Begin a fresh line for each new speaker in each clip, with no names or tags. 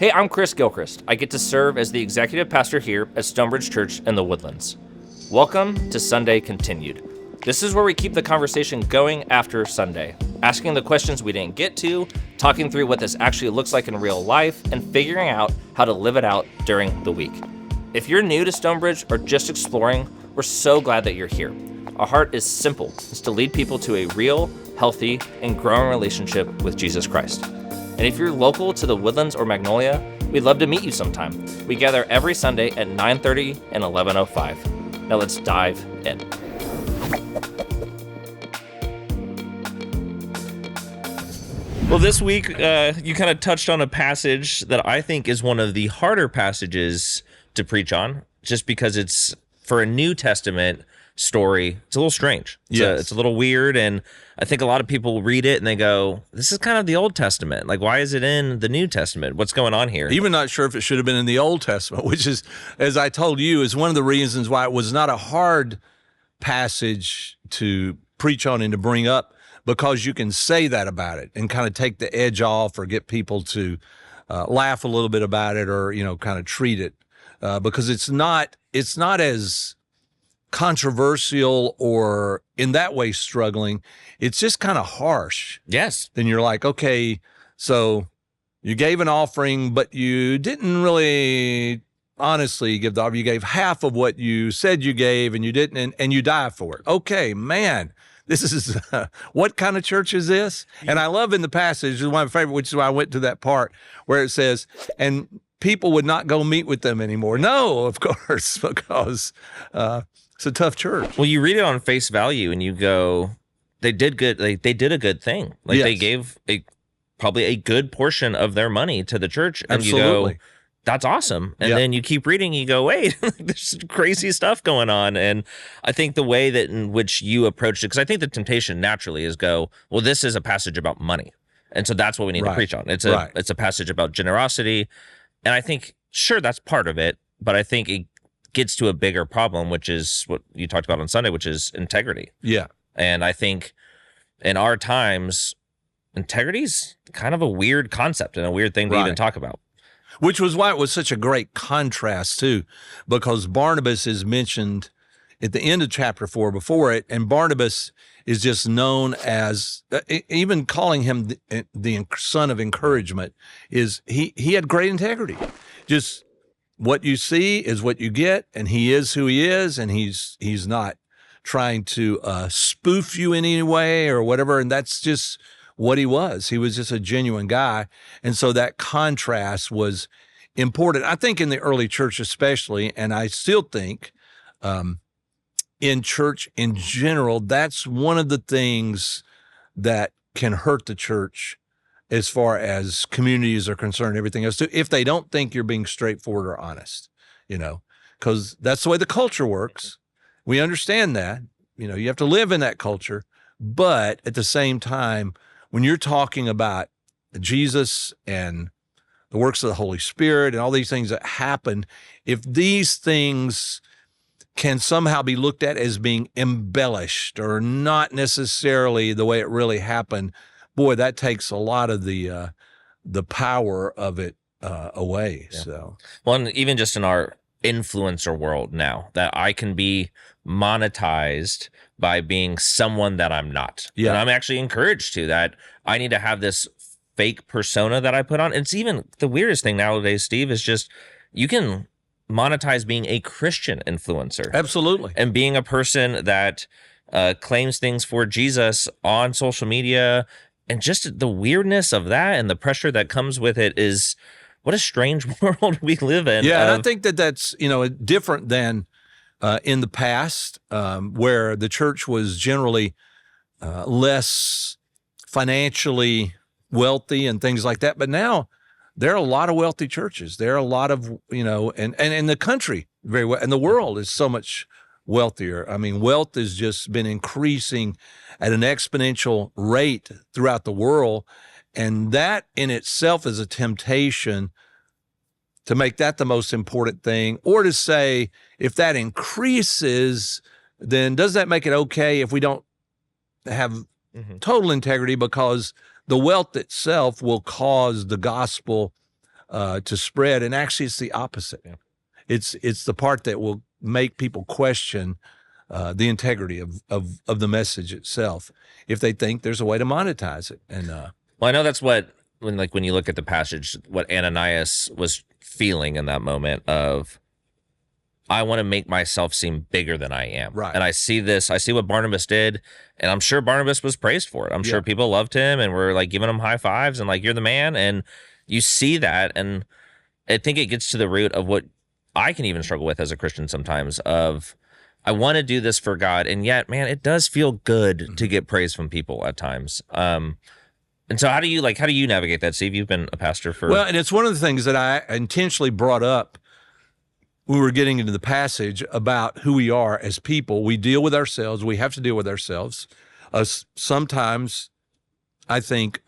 Hey, I'm Chris Gilchrist. I get to serve as the executive pastor here at Stonebridge Church in the Woodlands. Welcome to Sunday Continued. This is where we keep the conversation going after Sunday, asking the questions we didn't get to, talking through what this actually looks like in real life, and figuring out how to live it out during the week. If you're new to Stonebridge or just exploring, we're so glad that you're here. Our heart is simple. It's to lead people to a real, healthy, and growing relationship with Jesus Christ. And if you're local to the Woodlands or Magnolia, we'd love to meet you sometime. We gather every Sunday at 9:30 and 11:05. Now let's dive in. Well, this week, you kind of touched on a passage that I think is one of the harder passages to preach on, just because it's, for a New Testament story, it's a little strange. It's a little weird, and I think a lot of people read it and they go, this is kind of the Old Testament. Like, why is it in the New Testament? What's going on here?
Even not sure if it should have been in the Old Testament, which is, as I told you, is one of the reasons why it was not a hard passage to preach on and to bring up, because you can say that about it and kind of take the edge off or get people to laugh a little bit about it, or, you know, kind of treat it because it's not as controversial or in that way struggling. It's just kind of harsh.
Yes.
Then you're like, okay, so you gave an offering, but you didn't really honestly give the offering. You gave half of what you said you gave, and you didn't, and you die for it. Okay, man. This is, what kind of church is this? And I love in the passage, one of my favorite, which is why I went to that part where it says, and people would not go meet with them anymore. No, of course, because it's a tough church.
Well, you read it on face value and you go, they did good. They did a good thing. Like,
yes.
They gave probably a good portion of their money to the church. And
Absolutely.
You go, that's awesome. And
Yep.
then you keep reading, you go, wait, there's crazy stuff going on. And I think the way that in which you approached it, because I think the temptation naturally is go, well, this is a passage about money. And so that's what we need to preach on. It's a passage about generosity. And I think, sure, that's part of it, but I think it gets to a bigger problem, which is what you talked about on Sunday, which is integrity.
Yeah.
And I think in our times, integrity is kind of a weird concept and a weird thing to even talk about.
Which was why it was such a great contrast, too, because Barnabas is mentioned at the end of chapter 4 before it, and Barnabas is just known as, even calling him the son of encouragement, is he had great integrity. Just what you see is what you get, and he is who he is, and he's not trying to spoof you in any way or whatever, and that's just what he was. He was just a genuine guy. And so that contrast was important, I think, in the early church especially, and I still think in church in general, that's one of the things that can hurt the church as far as communities are concerned, everything else too, if they don't think you're being straightforward or honest, you know, because that's the way the culture works. We understand that, you know, you have to live in that culture, but at the same time, when you're talking about Jesus and the works of the Holy Spirit and all these things that happen, if these things can somehow be looked at as being embellished or not necessarily the way it really happened, boy, that takes a lot of the power of it away. Yeah. So,
well, and even just in our influencer world now, that I can be monetized by being someone that I'm not.
Yeah.
And I'm actually encouraged to that. I need to have this fake persona that I put on. It's even the weirdest thing nowadays, Steve, is just you can monetize being a Christian influencer.
Absolutely.
And being a person that claims things for Jesus on social media, and just the weirdness of that and the pressure that comes with it is, what a strange world we live in.
Yeah, and I think that's, you know, different than in the past, where the church was generally less financially wealthy and things like that. But now there are a lot of wealthy churches. There are a lot of, you know, and in the country very well, and the world is so much wealthier. I mean, wealth has just been increasing at an exponential rate throughout the world. And that in itself is a temptation to make that the most important thing, or to say, if that increases, then does that make it okay if we don't have total integrity, because the wealth itself will cause the gospel to spread. And actually, it's the opposite.
Yeah.
It's the part that will make people question the integrity of the message itself if they think there's a way to monetize it. And
well, I know that's what when you look at the passage, what Ananias was feeling in that moment of, I want to make myself seem bigger than I am.
Right.
And I see what Barnabas did, and I'm sure Barnabas was praised for it. I'm sure people loved him and were like giving him high fives and like, you're the man. And you see that. And I think it gets to the root of what I can even struggle with as a Christian sometimes of, I want to do this for God. And yet, man, it does feel good to get praise from people at times. And so how do you navigate that, Steve? You've been a pastor for...
Well, and it's one of the things that I intentionally brought up when we were getting into the passage about who we are as people. We deal with ourselves. We have to deal with ourselves. Sometimes I think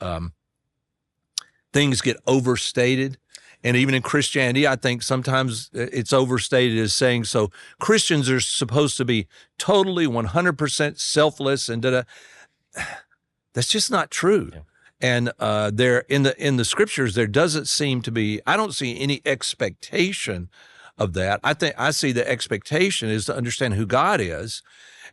things get overstated. And even in Christianity, I think sometimes it's overstated as saying, so Christians are supposed to be totally 100% selfless and da-da. That's just not true. Yeah. And there in the scriptures, there doesn't seem to be, I don't see any expectation of that. I see the expectation is to understand who God is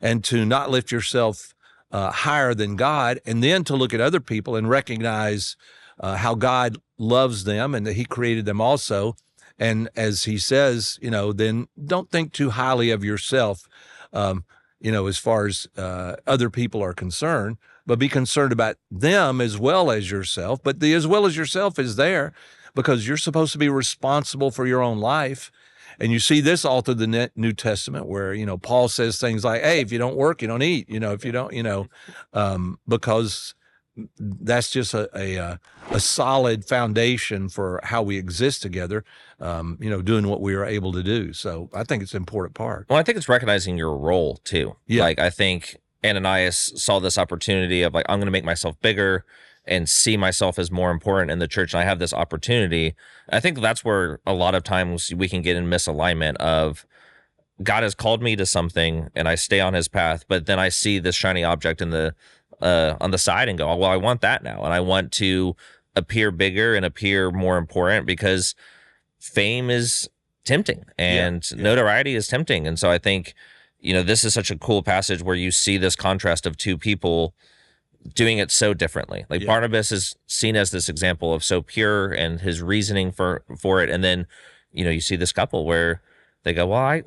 and to not lift yourself higher than God, and then to look at other people and recognize how God loves them and that he created them also. And as he says, then don't think too highly of yourself, as far as other people are concerned, but be concerned about them as well as yourself. But the as well as yourself is there because you're supposed to be responsible for your own life. And you see this all through the New Testament where, Paul says things like, hey, if you don't work, you don't eat, if you don't, because that's just a solid foundation for how we exist together, doing what we are able to do. So I think it's an important part.
Well, I think it's recognizing your role too.
Yeah.
Like, I think Ananias saw this opportunity of like, I'm going to make myself bigger and see myself as more important in the church. And I have this opportunity. I think that's where a lot of times we can get in misalignment of, God has called me to something and I stay on his path, but then I see this shiny object in the on the side and go, well, I want that now. And I want to appear bigger and appear more important because fame is tempting and notoriety is tempting. And so I think, this is such a cool passage where you see this contrast of two people doing it so differently. Like Barnabas is seen as this example of so pure and his reasoning for it. And then, you see this couple where they go, well, I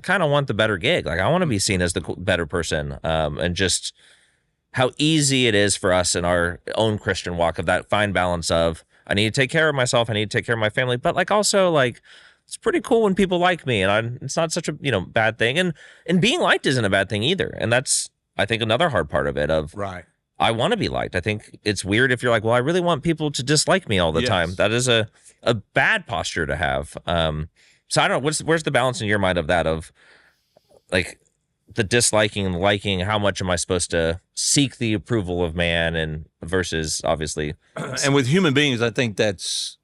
kind of want the better gig. Like I want to be seen as the better person. And just how easy it is for us in our own Christian walk of that fine balance of, I need to take care of myself. I need to take care of my family. But like also like, it's pretty cool when people like me and it's not such a, bad thing. And being liked isn't a bad thing either. And that's, I think, another hard part of it of,
right.
I want to be liked. I think it's weird if you're like, well, I really want people to dislike me all the time. That is a bad posture to have. So I don't know, where's the balance in your mind of that, of like the disliking and liking? How much am I supposed to seek the approval of man and versus obviously.
And with human beings, I think that's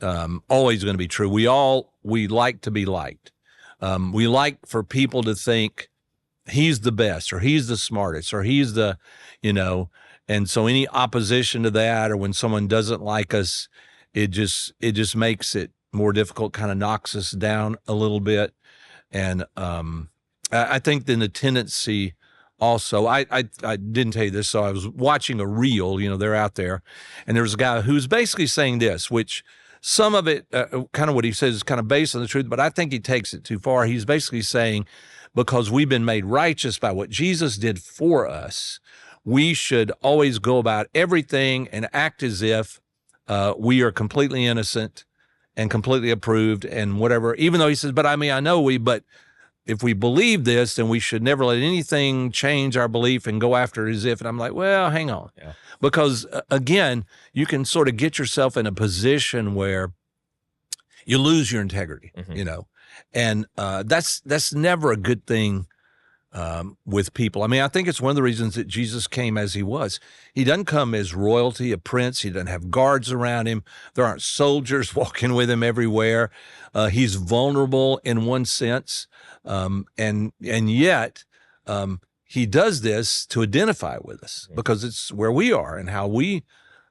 always going to be true. We like to be liked. We like for people to think he's the best or he's the smartest or he's the, and so any opposition to that or when someone doesn't like us, it just makes it more difficult, kind of knocks us down a little bit. And I think then the tendency also, I didn't tell you this, so I was watching a reel, they're out there, and there was a guy who's basically saying this, which some of it, kind of what he says is kind of based on the truth, but I think he takes it too far. He's basically saying, because we've been made righteous by what Jesus did for us, we should always go about everything and act as if we are completely innocent and completely approved and whatever, even though he says, but I know but if we believe this, then we should never let anything change our belief and go after it as if, and I'm like, well, hang on. Yeah. Because again, you can sort of get yourself in a position where you lose your integrity, and that's never a good thing with people. I think it's one of the reasons that Jesus came as he was. He doesn't come as royalty, a prince. He doesn't have guards around him. There aren't soldiers walking with him everywhere. He's vulnerable in one sense. And yet, he does this to identify with us because it's where we are and how we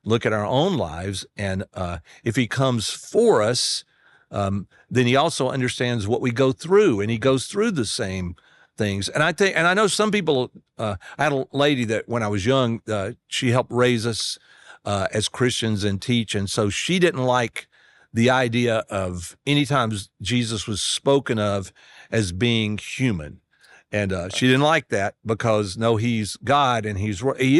look at our own lives. And if he comes for us, then he also understands what we go through, and he goes through the same things. And I know some people, I had a lady that when I was young, she helped raise us as Christians and teach. And so she didn't like the idea of any times Jesus was spoken of as being human. And she didn't like that because, no, he's God and he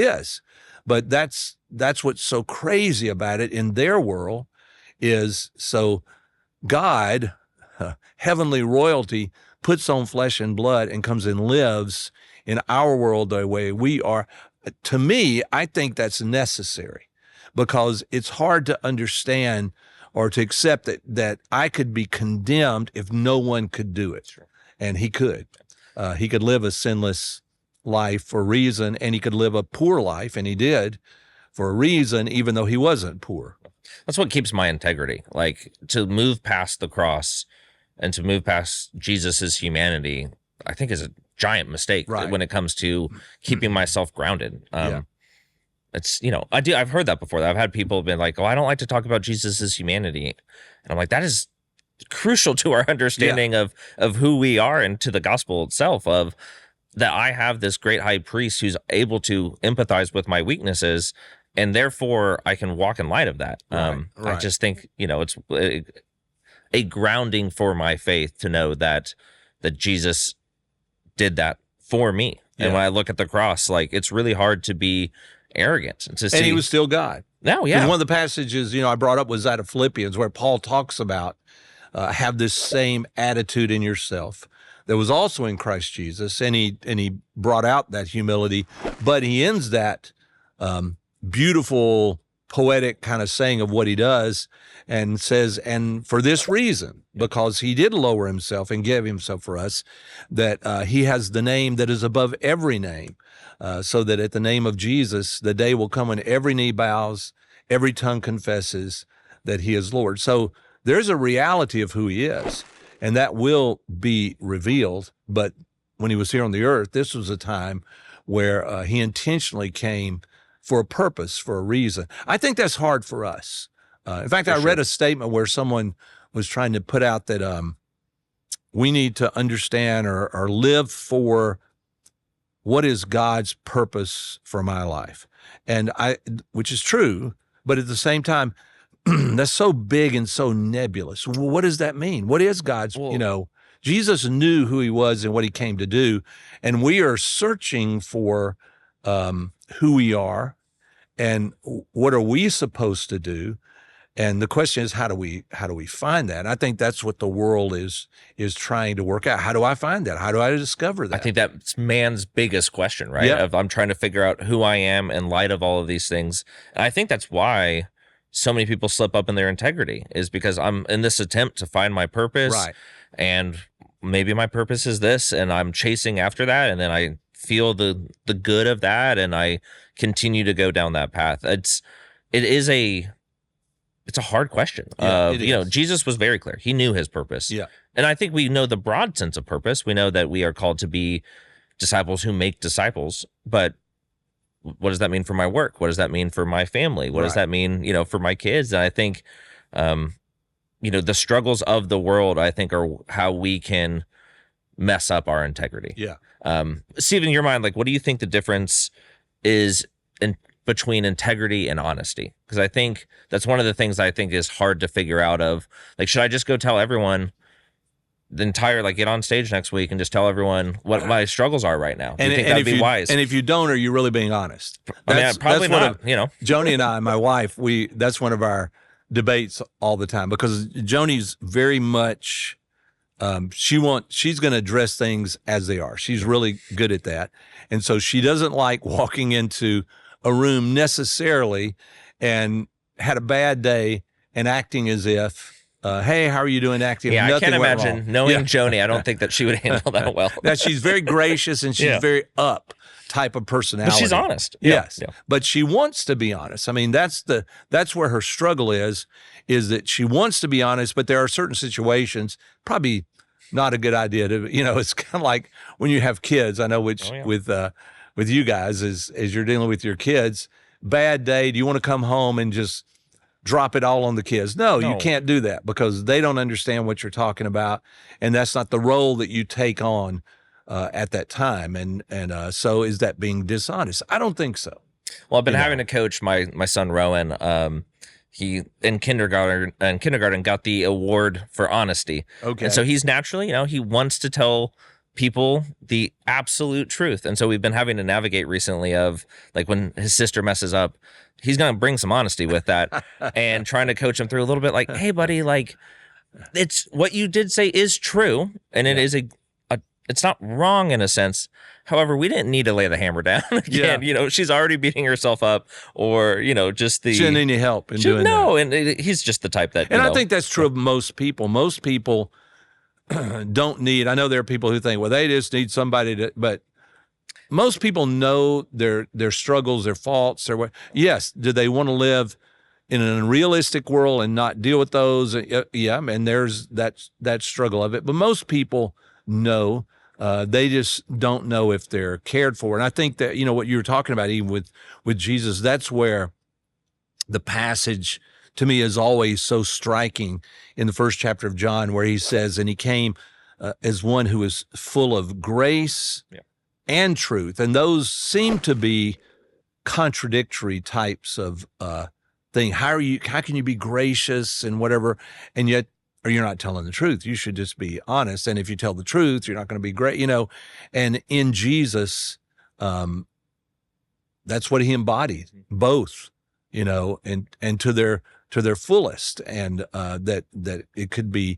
is. But that's what's so crazy about it in their world is, so God, heavenly royalty, puts on flesh and blood and comes and lives in our world the way we are. To me, I think that's necessary because it's hard to understand or to accept that I could be condemned if no one could do it. Sure. And he could. He could live a sinless life for a reason, and he could live a poor life, and he did for a reason, even though he wasn't poor.
That's what keeps my integrity. Like, to move past the cross and to move past Jesus's humanity, I think is a giant mistake when it comes to keeping myself grounded. It's, I've heard that before. I've had people been like, oh, I don't like to talk about Jesus's humanity. And I'm like, that is crucial to our understanding of who we are and to the gospel itself, of that I have this great high priest who's able to empathize with my weaknesses, and therefore I can walk in light of that. I just think, it's a grounding for my faith to know that Jesus did that for me. Yeah. And when I look at the cross, like, it's really hard to be arrogant and to see.
And he was still God.
No, yeah.
And one of the passages, I brought up was out of Philippians, where Paul talks about have this same attitude in yourself that was also in Christ Jesus. And he brought out that humility, but he ends that beautiful, poetic kind of saying of what he does and says, and for this reason, because he did lower himself and give himself for us, that he has the name that is above every name, so that at the name of Jesus, the day will come when every knee bows, every tongue confesses that he is Lord. So there's a reality of who he is, and that will be revealed. But when he was here on the earth, this was a time where he intentionally came for a purpose, for a reason. I think that's hard for us. In fact, I read a statement where someone was trying to put out that we need to understand or live for what is God's purpose for my life. And which is true, but at the same time, that's so big and so nebulous. Well, what does that mean? What is God's, Jesus knew who he was and what he came to do. And we are searching for who we are and what are we supposed to do. And the question is, how do we find that? And I think that's what the world is trying to work out. How do I find that? How do I discover that?
I think that's man's biggest question, right?
Yeah.
I'm trying to figure out who I am in light of all of these things. And I think that's why so many people slip up in their integrity, is because I'm in this attempt to find my purpose. Right. And maybe my purpose is this, and I'm chasing after that, and then I feel the good of that, and I continue to go down that path. It's a hard question. Jesus was very clear. He knew his purpose. Yeah. And I think we know the broad sense of purpose. We know that we are called to be disciples who make disciples, but what does that mean for my work? What does that mean for my family? What does that mean, for my kids? And I think, the struggles of the world, I think, are how we can mess up our integrity.
Yeah.
Stephen, in your mind, like, what do you think the difference is between integrity and honesty? Because I think that's one of the things I think is hard to figure out of, like, should I just go tell everyone the entire, like, get on stage next week and just tell everyone what my struggles are right now? Do you think that'd be wise?
And if you don't, are you really being honest?
Probably not,
Joni and I, my wife, that's one of our debates all the time, because Joni's very much, she's going to address things as they are. She's really good at that. And so she doesn't like walking into a room necessarily and had a bad day and acting as if, hey, how are you doing acting?
Yeah,
Nothing
I can't imagine
wrong.
knowing Joni. I don't think that she would handle that well.
Now, she's very gracious and she's very up type of personality.
But she's honest.
Yes.
Yeah.
But she wants to be honest. I mean, that's where her struggle is that she wants to be honest, but there are certain situations, probably not a good idea to, it's kind of like when you have kids. I know with you guys, as you're dealing with your kids, bad day. Do you want to come home and just drop it all on the kids? No, you can't do that because they don't understand what you're talking about. And that's not the role that you take on at that time. And so is that being dishonest? I don't think so.
Well, I've been having to coach my son Rowan. He in kindergarten got the award for honesty.
Okay.
And so he's naturally, he wants to tell people the absolute truth. And so we've been having to navigate recently of like when his sister messes up, he's going to bring some honesty with that and trying to coach him through a little bit like, hey buddy, like it's what you did say is true. And it is it's not wrong in a sense. However, we didn't need to lay the hammer down again. She's already beating herself up or, just the...
She didn't need any help in doing that.
No, and he's just the type that...
And I think that's true of most people. Most people don't need... I know there are people who think, well, they just need somebody to... But most people know their struggles, their faults, their way. Yes, do they want to live in an unrealistic world and not deal with those? Yeah, and there's that struggle of it. But most people know... they just don't know if they're cared for. And I think that, what you were talking about, even with Jesus, that's where the passage to me is always so striking in the first chapter of John, where he says, and he came as one who is full of grace and truth. And those seem to be contradictory types of thing. How can you be gracious and whatever, and yet, or you're not telling the truth. You should just be honest. And if you tell the truth, you're not going to be great, And in Jesus, that's what he embodied, both, and to their fullest, and that it could be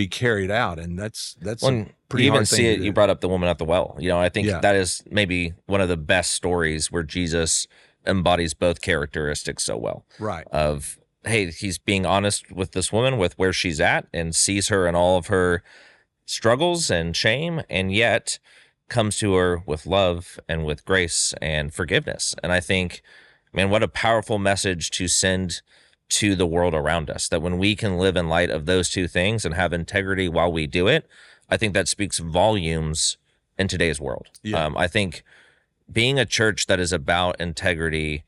carried out, and that's a pretty hard thing to do.
You brought up the woman at the well. I think that is maybe one of the best stories where Jesus embodies both characteristics so well.
Right.
Of hey, he's being honest with this woman, with where she's at, and sees her and all of her struggles and shame, and yet comes to her with love and with grace and forgiveness. And I think, man, what a powerful message to send to the world around us, that when we can live in light of those two things and have integrity while we do it, I think that speaks volumes in today's world. Yeah. I think being a church that is about integrity,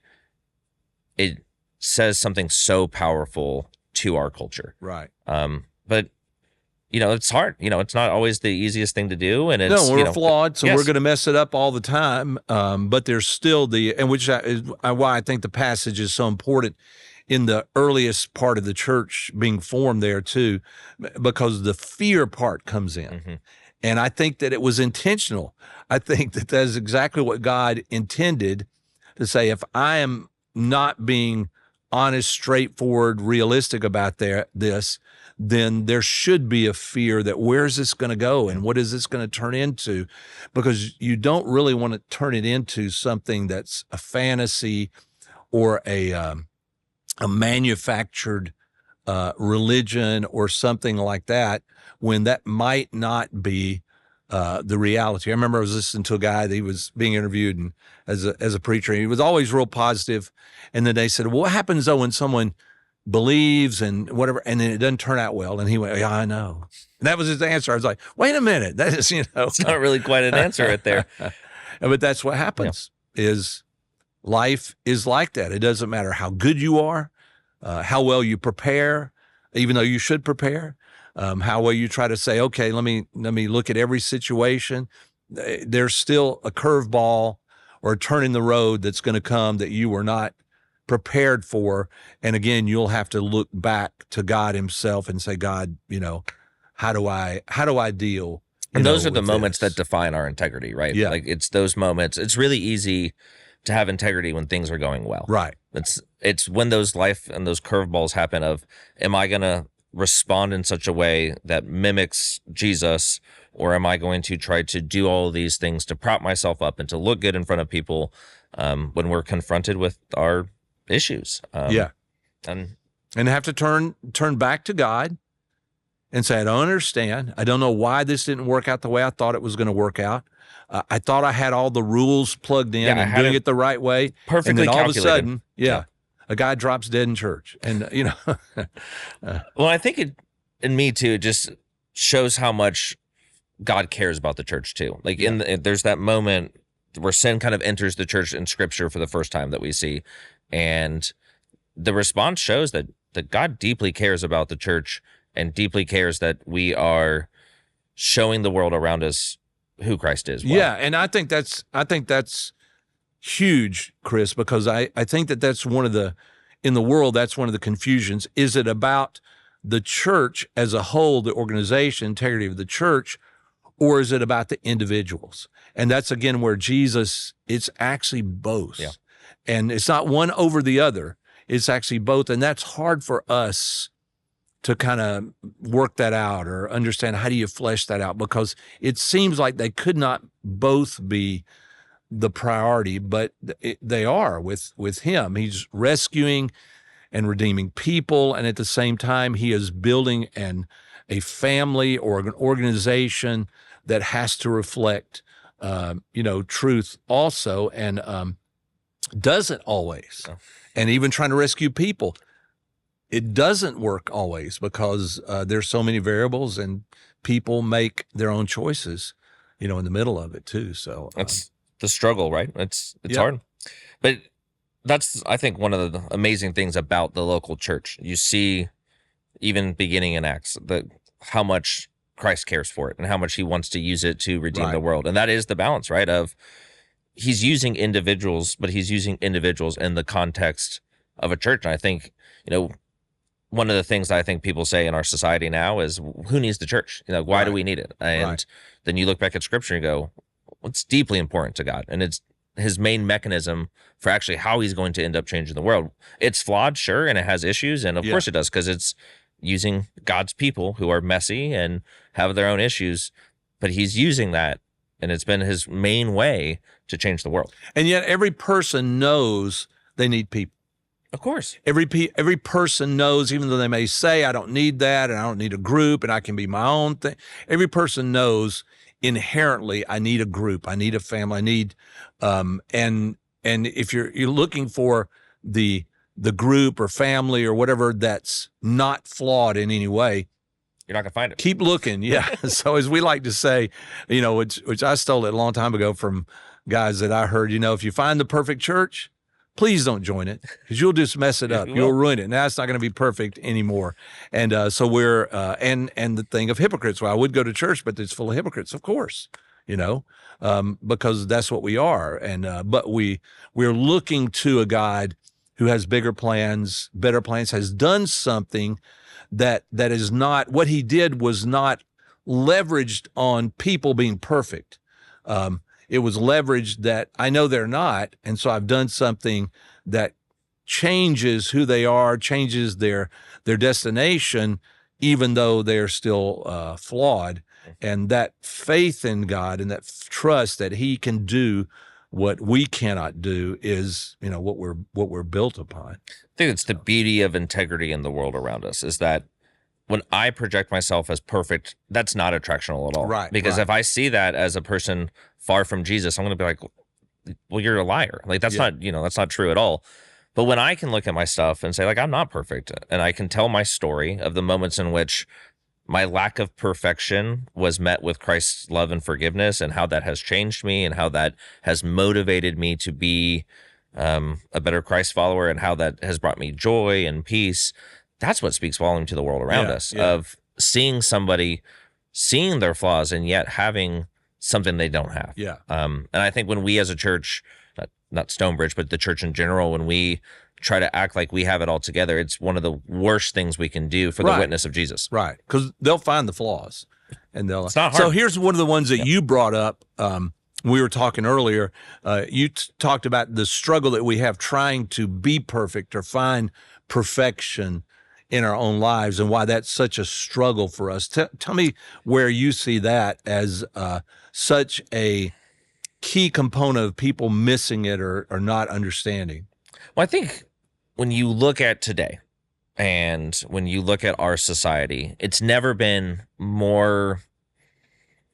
it says something so powerful to our culture.
Right.
But it's hard. It's not always the easiest thing to do. And it's,
we're flawed, so we're going to mess it up all the time. But there's still which is why I think the passage is so important in the earliest part of the church being formed there too, because the fear part comes in. Mm-hmm. And I think that it was intentional. I think that that's exactly what God intended to say. If I am not being honest, straightforward, realistic about this, then there should be a fear that where's this going to go and what is this going to turn into? Because you don't really want to turn it into something that's a fantasy or a manufactured religion or something like that, when that might not be the reality. I remember I was listening to a guy that he was being interviewed and as a preacher. He was always real positive. And then they said, well, what happens though when someone believes and whatever, and then it doesn't turn out well? And he went, yeah, I know. And that was his answer. I was like, wait a minute. That is,
It's not really quite an answer right there.
But that's what happens is life is like that. It doesn't matter how good you are, how well you prepare, even though you should prepare, how well you try to say, okay, let me look at every situation. There's still a curveball or a turn in the road that's going to come that you were not prepared for. And again, you'll have to look back to God himself and say, God, how do I deal?
And those are the moments that define our integrity, right?
Yeah.
Like it's those moments. It's really easy to have integrity when things are going well.
Right.
It's when those life and those curveballs happen of, am I going to respond in such a way that mimics Jesus, or am I going to try to do all of these things to prop myself up and to look good in front of people when we're confronted with our issues? And
have to turn back to God and say, I don't understand. I don't know why this didn't work out the way I thought it was going to work out. I thought I had all the rules plugged in and doing it the right way.
Perfectly
and then all
calculated.
of a sudden, a guy drops dead in church. And,
well, I think in me too, it just shows how much God cares about the church too. Like there's that moment where sin kind of enters the church in Scripture for the first time that we see, and the response shows that God deeply cares about the church and deeply cares that we are showing the world around us who Christ is.
Yeah, and I think that's huge, Chris, because I think that's one of the, in the world, that's one of the confusions. Is it about the church as a whole, the organization, integrity of the church, or is it about the individuals? And that's, again, where Jesus, it's actually both.
Yeah.
And it's not one over the other. It's actually both. And that's hard for us to kind of work that out or understand how do you flesh that out, because it seems like they could not both be the priority, but they are with him. He's rescuing and redeeming people, and at the same time, he is building a family or an organization that has to reflect, truth also, and doesn't always. And even trying to rescue people, it doesn't work always, because there's so many variables, and people make their own choices, in the middle of it too. So
it's the struggle, right? It's hard, but that's, I think, one of the amazing things about the local church. You see, even beginning in Acts, how much Christ cares for it and how much he wants to use it to redeem the world. And that is the balance, right? Of he's using individuals, but he's using individuals in the context of a church. And I think, one of the things that I think people say in our society now is, who needs the church? Why do we need it? And then you look back at Scripture and go, it's deeply important to God. And it's his main mechanism for actually how he's going to end up changing the world. It's flawed, sure, and it has issues. And of course it does, because it's using God's people who are messy and have their own issues. But he's using that, and it's been his main way to change the world.
And yet every person knows they need people.
Of course.
Every person knows, even though they may say, I don't need that, and I don't need a group, and I can be my own thing. Every person knows inherently, I need a group, I need a family, I need, and if you're looking for the group or family or whatever that's not flawed in any way,
you're not gonna find it.
Keep looking, yeah. So as we like to say, which I stole it a long time ago from guys that I heard, if you find the perfect church, please don't join it, because you'll just mess it up. You'll ruin it. Now it's not going to be perfect anymore. And so we're and the thing of hypocrites. Well, I would go to church, but it's full of hypocrites, of course. Because that's what we are. And but we're looking to a God who has bigger plans, better plans, has done something that is not, what he did was not leveraged on people being perfect. It was leveraged that I know they're not, and so I've done something that changes who they are, changes their destination, even though they're still flawed. And that faith in God and that trust that he can do what we cannot do is, what we're built upon.
I think it's the beauty of integrity in the world around us, is that when I project myself as perfect, that's not attractional at all.
Right.
Because if I see that as a person far from Jesus, I'm going to be like, well, you're a liar. Like, that's not, that's not true at all. But when I can look at my stuff and say, like, I'm not perfect, and I can tell my story of the moments in which my lack of perfection was met with Christ's love and forgiveness, and how that has changed me, and how that has motivated me to be a better Christ follower, and how that has brought me joy and peace, that's what speaks volume to the world around us, of seeing somebody, seeing their flaws, and yet having something they don't have.
Yeah.
And I think when we as a church, not Stonebridge, but the church in general, when we try to act like we have it all together, it's one of the worst things we can do for the witness of Jesus.
Right. Because they'll find the flaws. And
it's not hard.
So here's one of the ones that you brought up. We were talking earlier. You talked about the struggle that we have trying to be perfect or find perfection in our own lives, and why that's such a struggle for us. Tell me where you see that as such a key component of people missing it or not understanding.
Well, I think when you look at today and when you look at our society, it's never been more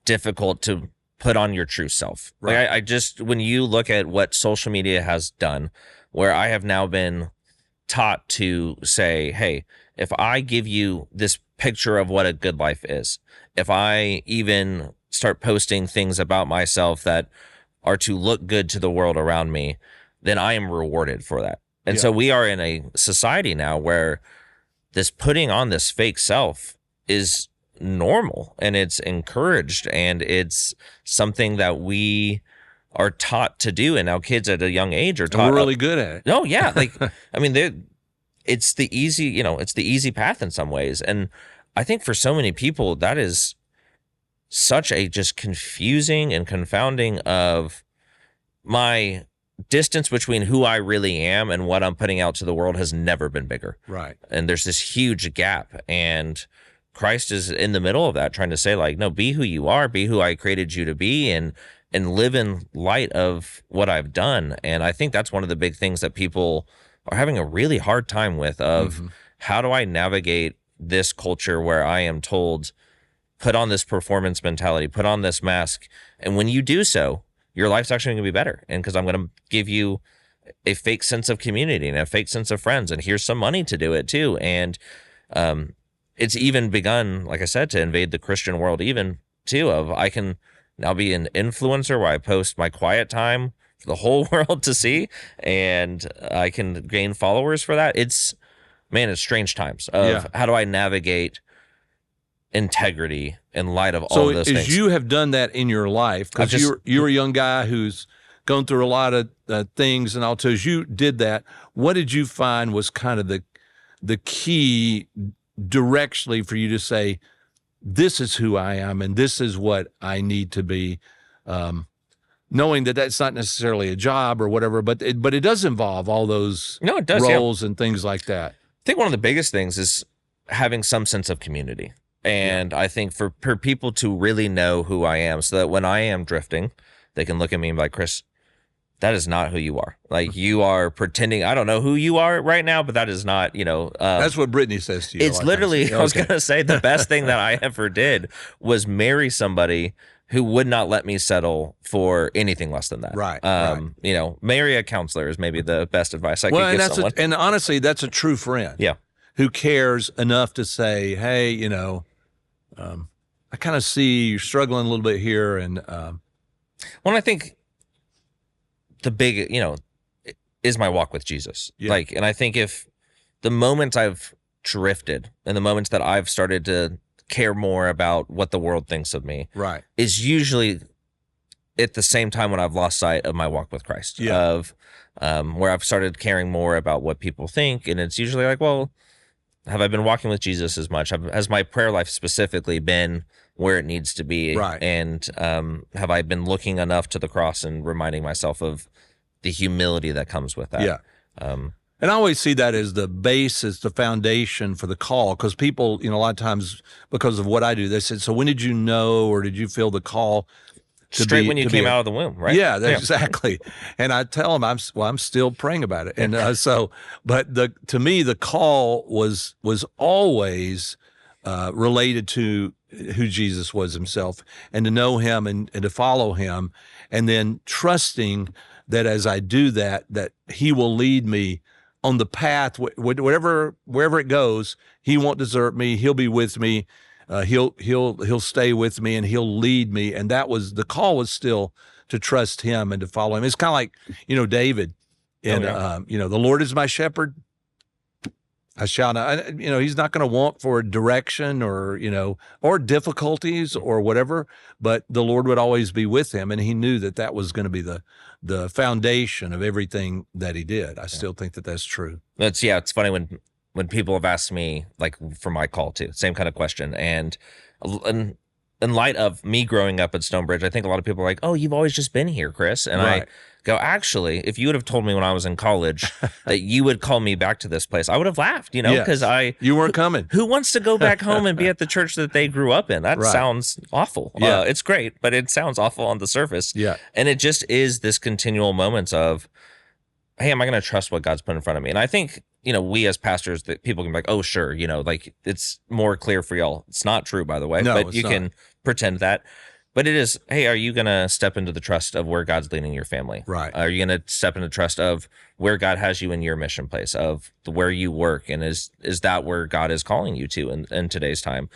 difficult to put on your true self.
Right.
Like I just, when you look at what social media has done, where I have now been taught to say, hey, if I give you this picture of what a good life is, if I even start posting things about myself that are to look good to the world around me, then I am rewarded for that. And so we are in a society now where this putting on this fake self is normal and it's encouraged and it's something that we are taught to do. And now kids at a young age are taught.
We're really good at it.
No, yeah. Like, I mean, it's the easy, it's the easy path in some ways. And I think for so many people, that is such a just confusing and confounding of my distance between who I really am and what I'm putting out to the world has never been bigger.
Right.
And there's this huge gap. And Christ is in the middle of that, trying to say, like, no, be who you are, be who I created you to be, and live in light of what I've done. And I think that's one of the big things that people are having a really hard time with of how do I navigate this culture where I am told, put on this performance mentality, put on this mask. And when you do so, your life's actually going to be better. And because I'm going to give you a fake sense of community and a fake sense of friends. And here's some money to do it too. And it's even begun, like I said, to invade the Christian world even too, of I can now be an influencer where I post my quiet time for the whole world to see. And I can gain followers for that. It's strange times of how do I navigate integrity in light of all of those things.
So as you have done that in your life, because you're a young guy who's gone through a lot of things, and also as you did that, what did you find was kind of the key directionally for you to say, this is who I am and this is what I need to be, knowing that that's not necessarily a job or whatever, but it does involve all those roles and things like that.
I think one of the biggest things is having some sense of community. And I think for people to really know who I am, so that when I am drifting, they can look at me and be like, Chris, that is not who you are. Like, you are pretending. I don't know who you are right now, but that is not,
that's what Brittany says to you.
It's literally, I was going to say, the best thing that I ever did was marry somebody who would not let me settle for anything less than that.
Right.
Marry a counselor is maybe the best advice I could give someone.
And honestly, that's a true friend.
Yeah.
Who cares enough to say, hey, I kind of see you're struggling a little bit here. And
I think the big, is my walk with Jesus.
Yeah.
And I think if the moments I've drifted and the moments that I've started to care more about what the world thinks of me,
right,
is usually at the same time when I've lost sight of my walk with Christ, of where I've started caring more about what people think. And it's usually like, well, have I been walking with Jesus as much? Has my prayer life specifically been where it needs to be?
Right.
And have I been looking enough to the cross and reminding myself of the humility that comes with that?
Yeah. And I always see that as the basis, the foundation for the call, because people, a lot of times, because of what I do, they said, so when did you know, or did you feel the call?
Straight when you came out of the womb, right?
Yeah, exactly. And I tell them, I'm still praying about it. And but to me, the call was always related to who Jesus was himself, and to know him and to follow him, and then trusting that as I do that he will lead me on the path, wherever it goes. He won't desert me. He'll be with me. He'll stay with me, and he'll lead me. And the call was still to trust him and to follow him. It's kind of like, David and, the Lord is my shepherd. I shall not, he's not going to want for direction or difficulties or whatever, but the Lord would always be with him. And he knew that was going to be the foundation of everything that he did. I still think that's true.
It's funny when people have asked me, like, for my call too, same kind of question. And in light of me growing up at Stonebridge, I think a lot of people are like, oh, you've always just been here, Chris. And
right.
I go, actually, if you would have told me when I was in college that you would call me back to this place, I would have laughed, because
you weren't coming.
Who wants to go back home and be at the church that they grew up in? That sounds awful.
Yeah.
It's great, but it sounds awful on the surface.
Yeah.
And it just is this continual moments of, hey, am I going to trust what God's put in front of me? And I think, we as pastors, that people can be like, oh, sure, it's more clear for y'all. It's not true, by the way,
no,
but you can pretend that. But it is, hey, are you going to step into the trust of where God's leading your family?
Right.
Are you going to step into trust of where God has you in your mission place, of where you work? And is that where God is calling you to in today's time?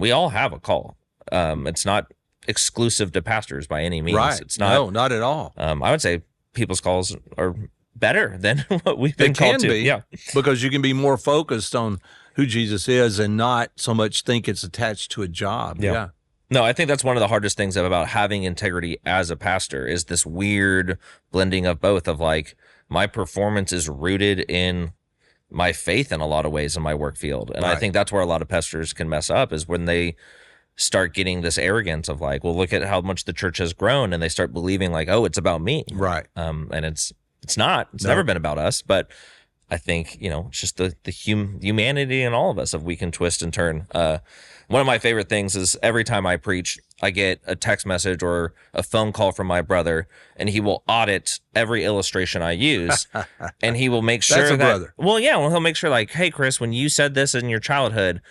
We all have a call. It's not exclusive to pastors by any means.
Right.
It's not.
No, not at all.
I would say people's calls are better than what we've been
It
called
can
to.
be,
Yeah.
because you can be more focused on who Jesus is and not so much think it's attached to a job. Yeah.
No, I think that's one of the hardest things about having integrity as a pastor is this weird blending of both of like my performance is rooted in my faith in a lot of ways in my work field. And I think that's where a lot of pastors can mess up is when they start getting this arrogance of like, well, look at how much the church has grown, and they start believing like, oh, it's about me.
Right.
And it's not. It's never been about us. But I think, it's just the humanity in all of us if we can twist and turn. One of my favorite things is every time I preach, I get a text message or a phone call from my brother, and he will audit every illustration I use, and he will make sure
That's a
that.
brother.
Well, yeah, well, he'll make sure like, hey, Chris, when you said this in your childhood,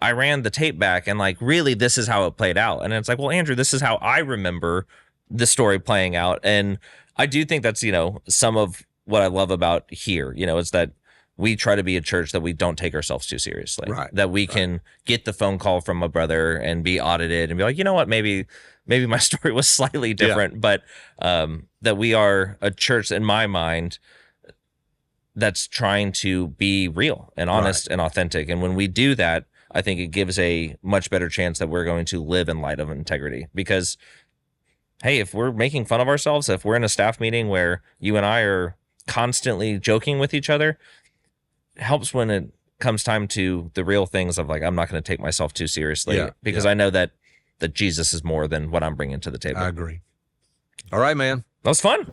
I ran the tape back, and like, really, this is how it played out. And it's like, well, Andrew, this is how I remember the story playing out, and I do think that's some of what I love about here. Is that we try to be a church that we don't take ourselves too seriously.
Right.
That we can get the phone call from a brother and be audited and be like, you know what, maybe my story was slightly different, but that we are a church in my mind that's trying to be real and honest and authentic. And when we do that, I think it gives a much better chance that we're going to live in light of integrity. Because, hey, if we're making fun of ourselves, if we're in a staff meeting where you and I are constantly joking with each other, helps when it comes time to the real things of like, I'm not going to take myself too seriously because I know that Jesus is more than what I'm bringing to the table.
I agree. All right, man.
That was fun.